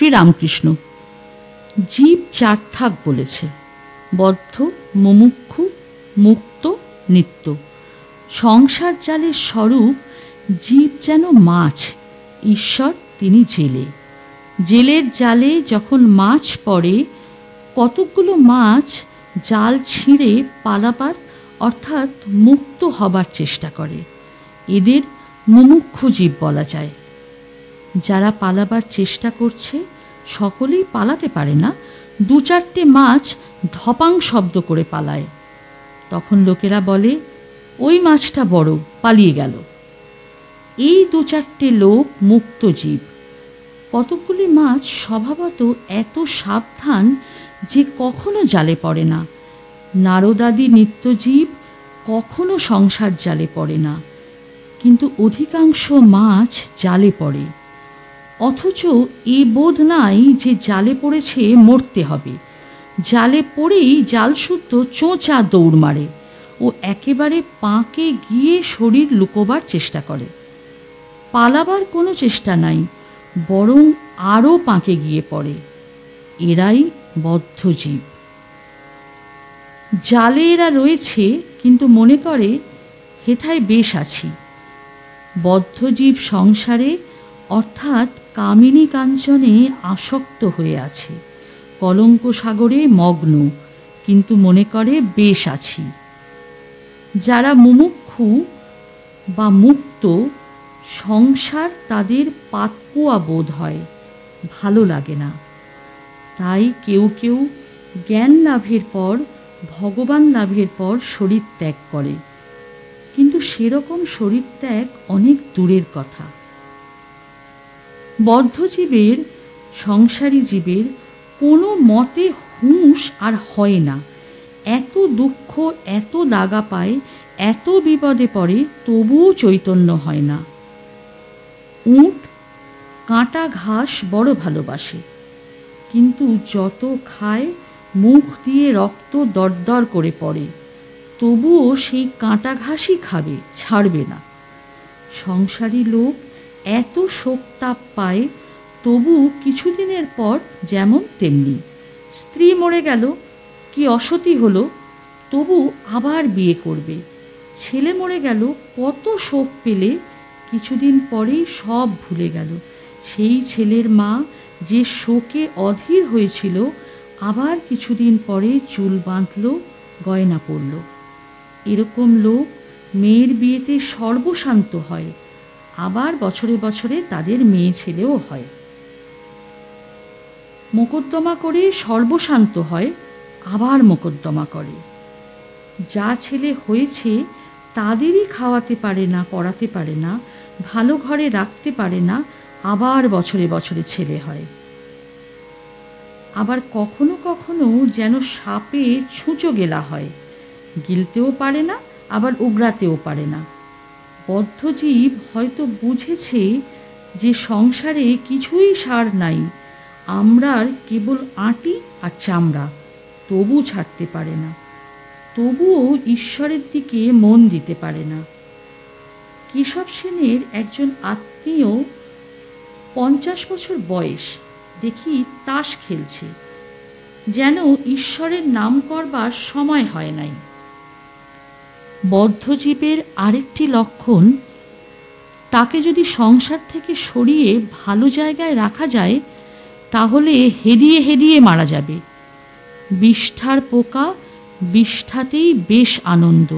শ্রীরামকৃষ্ণ। জীব চার থাক বলেছে: বদ্ধ, মুমুক্ষু, মুক্ত, নিত্য। সংসার জালের স্বরূপ জীব যেন মাছ, ঈশ্বর তিনি জেলে। জেলের জালে যখন মাছ পড়ে, কতকগুলো মাছ জাল ছিঁড়ে পালাবার অর্থাৎ মুক্ত হবার চেষ্টা করে। এদের মুমুক্ষু জীব বলা যায়। যারা পালাবার চেষ্টা করছে সকলেই পালাতে পারে না। দু চারটে মাছ ধপাং শব্দ করে পালায়। তখন লোকেরা বলে, ওই মাছটা বড়, পালিয়ে গেল। এই দু চারটে লোক মুক্ত জীব। কতকগুলি মাছ স্বভাবত এত সাবধান যে কখনো জালে পড়ে না। নারদাদি নিত্যজীব কখনো সংসার জালে পড়ে না, কিন্তু অধিকাংশ মাছ জালে পড়ে। অথচ এ বোধ নাই যে জালে পড়েছে মরতে হবে। জালে পড়েই জালশুদ্ধ চোঁচা দৌড় মারে ও একেবারে পাঁকে গিয়ে শরীর লুকোবার চেষ্টা করে। পালাবার কোনো চেষ্টা নাই, বরং আরও পাঁকে গিয়ে পড়ে। এরাই বদ্ধ জীব। জালে এরা রয়েছে, কিন্তু মনে করে হেথায় বেশ আছি। বদ্ধজীব সংসারে অর্থাৎ কামিনী কাঞ্চনে আসক্ত হয়ে আছে, কলঙ্ক সাগরে মগ্ন, কিন্তু মনে করে বেশ আছি। যারা মুমুক্ষু বা মুক্ত, সংসার তাদের পাতকুয়া বোধ হয়, ভালো লাগে না। তাই কেউ কেউ জ্ঞান লাভের পর, ভগবান লাভের পর শরীর ত্যাগ করে, কিন্তু সেরকম শরীর ত্যাগ অনেক দূরের কথা। বদ্ধজীবের, সংসারী জীবের কোনো মতে হুঁশ আর হয় না। এত দুঃখ, এত দাগা পায়, এত বিপদে পড়ে, তবুও চৈতন্য হয় না। উট কাঁটা ঘাস বড় ভালোবাসে, কিন্তু যত খায় মুখ দিয়ে রক্ত দরদর করে পড়ে, তবুও সেই কাঁটা ঘাসই খাবে, ছাড়বে না। সংসারী লোক এত শোক তাপ পায়, তবু কিছুদিনের পর যেমন তেমনি। স্ত্রী মরে গেল, কি অসতী হলো, তবু আবার বিয়ে করবে। ছেলে মরে গেল, কত শোক পেলে, কিছুদিন পরেই সব ভুলে গেল। সেই ছেলের মা যে শোকে অধীর হয়েছিল, আবার কিছুদিন পরে চুল বাঁধল, গয়না পরল। এরকম লোক মেয়ের বিয়েতে সর্বশান্ত হয়, আবার বছরে বছরে তাদের মেয়ে ছেলেও হয়। মোকদ্দমা করে সর্বশান্ত হয়, আবার মোকদ্দমা করে। যা ছেলে হয়েছে তাদেরই খাওয়াতে পারে না, পড়াতে পারে না, ভালো ঘরে রাখতে পারে না, আবার বছরে বছরে ছেলে হয়। আবার কখনো কখনো যেন সাপে ছুঁচো গেলা হয়, গিলতেও পারে না, আবার উগরাতেও পারে না। বদ্ধজীব হয়তো বুঝেছে যে সংসারে কিছুই সার নাই, আমরার কেবল আঁটি আর চামড়া, তবু ছাড়তে পারে না, তবুও ঈশ্বরের দিকে মন দিতে পারে না। কেশব সেনের একজন আত্মীয়, 50 বছর বয়স, দেখি তাস খেলছে, যেন ঈশ্বরের নাম করবার সময় হয় নাই। বদ্ধজীবের আরেকটি লক্ষণ, তাকে যদি সংসার থেকে সরিয়ে ভালো জায়গায় রাখা যায়, তাহলে হেদিয়ে হেদিয়ে মারা যাবে। বিষ্ঠার পোকা বিষ্ঠাতেই বেশ আনন্দ,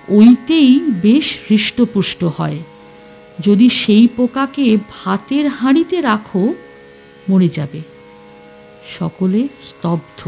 ওইতেই বেশ হৃষ্টপুষ্ট হয়। যদি সেই পোকাকে ভাতের হাঁড়িতে রাখো, মরে যাবে। সকলে স্তব্ধ।